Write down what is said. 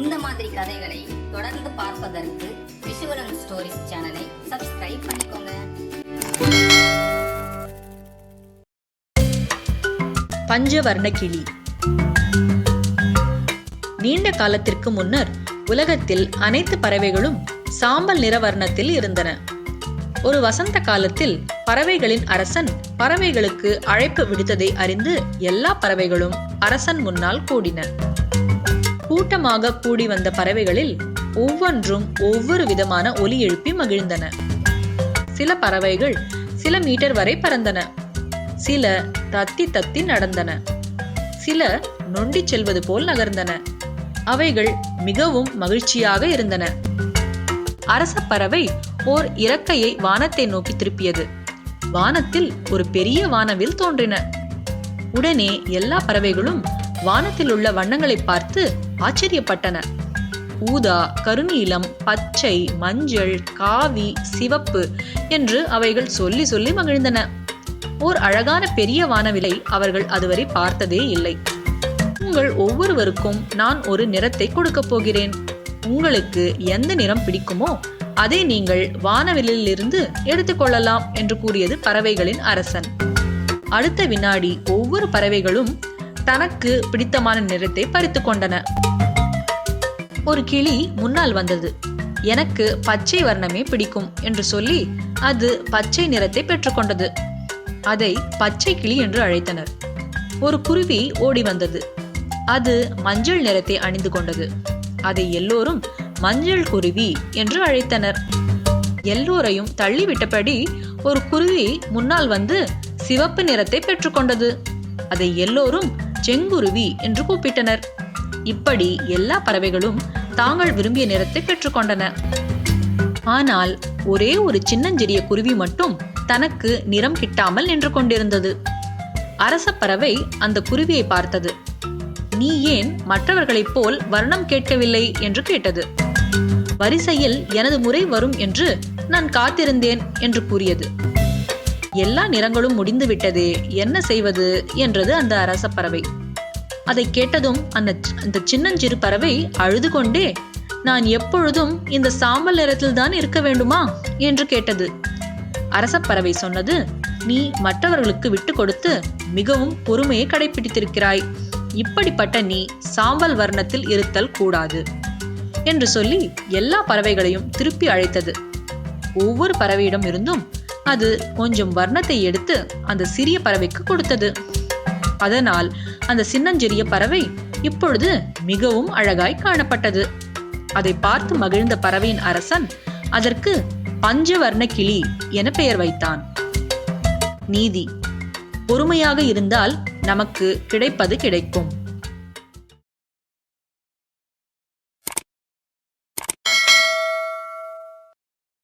இந்த மாதிரி கதைகளை தொடர்ந்து பார்ப்பதற்கு விஷுவல் ஸ்டோரிஸ் சேனலை சப்ஸ்கிரைப் பண்ணிக்கோங்க. பஞ்சவர்ண கிளி. நீண்ட காலத்திற்கு முன்னர் உலகத்தில் அனைத்து பறவைகளும் சாம்பல் நிற வர்ணத்தில் இருந்தன. ஒரு வசந்த காலத்தில் பறவைகளின் அரசன் பறவைகளுக்கு அழைப்பு விடுத்ததை அறிந்து எல்லா பறவைகளும் அரசன் முன்னால் கூடின. கூட்டமாக கூடி வந்த பறவைகளில் ஒவ்வொன்றும் ஒவ்வொரு விதமான ஒலி எழுப்பி மகிழ்ந்தன. சில பறவைகள் சில மீட்டர் வரை பறந்தன, சில தத்தி தத்தி நடந்தன, சில நொண்டி செல்வது போல் நகர்ந்தன. அவைகள் மிகவும் மகிழ்ச்சியாக இருந்தன. அரச பறவை ஓர் இறக்கையை வானத்தை நோக்கி திருப்பியது. வானத்தில் ஒரு பெரிய வானவில் தோன்றின. உடனே எல்லா பறவைகளும் வானத்தில் உள்ள வண்ணங்களை பார்த்து ஆச்சரியப்பட்டன. ஊதா, கருநீலம், பச்சை, மஞ்சள், காவி, சிவப்பு என்று அவைகள் சொல்லி சொல்லி மகிழ்ந்தன. ஓர் அழகான பெரிய வானவிலை அவர்கள் அதுவரை பார்த்ததே இல்லை. உங்கள் ஒவ்வொருவருக்கும் நான் ஒரு நிறத்தை கொடுக்க போகிறேன். உங்களுக்கு எந்த நிறம் பிடிக்குமோ அதை நீங்கள் வானவிலிருந்து எடுத்துக்கொள்ளலாம் என்று கூறியது பறவைகளின் அரசன். அடுத்த வினாடி ஒவ்வொரு பறவைகளும் தனக்கு பிடித்தமான நிறத்தை பறித்து கொண்டன. ஒரு கிளி முன்னால் வந்தது. எனக்கு பச்சை வர்ணமே பிடிக்கும் என்று சொல்லி அது பச்சை நிறத்தை பெற்றுக்கொண்டது. அதை பச்சை கிளி என்று அழைத்தனர். ஒரு குருவி ஓடி வந்தது. அது மஞ்சள் நிறத்தை அணிந்து கொண்டது. அதை எல்லோரும் மஞ்சள் குருவி என்று அழைத்தனர். எல்லோரையும் தள்ளிவிட்டபடி ஒரு குருவி முன்னால் வந்து சிவப்பு நிறத்தை பெற்றுக்கொண்டது. அதை எல்லோரும் செங்குருவி என்று கூப்பிட்டனர். இப்படி எல்லா பறவைகளும் தாங்கள் விரும்பிய நிறத்தை பெற்றுக்கொண்டன. ஆனால் ஒரே ஒரு சின்னஞ்சிறிய குருவி மட்டும் தனக்கு நிறம் கிட்டாமல் நின்று கொண்டிருந்தது. அரச பறவை அந்த குருவியை பார்த்தது. நீ ஏன் மற்றவர்களைப் போல் வர்ணம் கேட்கவில்லை என்று கேட்டது. வரிசையில் எனது முறை வரும் என்று நான் காத்திருந்தேன் என்று கூறியது. எல்லா நிறங்களும் முடிந்து விட்டதே, என்ன செய்வது என்றது அந்த அரச பறவை. அதை கேட்டதும் அந்த சின்னஞ்சிறு பறவை அழுது கொண்டே, நான் எப்பொழுதும் இந்த சாம்பல் நிறத்தில் தான் இருக்க வேண்டுமா என்று கேட்டது. அரச பறவை சொன்னது, நீ மற்றவர்களுக்கு விட்டு கொடுத்து மிகவும் பொறுமையை கடைபிடித்திருக்கிறாய். இப்படிப்பட்ட நீ சாம்பல் வர்ணத்தில் இருத்தல் கூடாது என்று சொல்லி எல்லா பறவைகளையும் திருப்பி அழைத்தது. ஒவ்வொரு பறவையிடம் இருந்தும் அது கொஞ்சம் வர்ணத்தை எடுத்து அந்த சிறிய பறவைக்கு கொடுத்தது. அதனால் அந்த சின்னஞ்சிறிய பறவை இப்பொழுது மிகவும் அழகாய் காணப்பட்டது. அதை பார்த்து மகிழ்ந்த பறவையின் அரசன் அதற்கு பஞ்சவர்ண கிளி என பெயர் வைத்தான். நீதி: பொறுமையாக இருந்தால் நமக்கு கிடைப்பது கிடைக்கும்.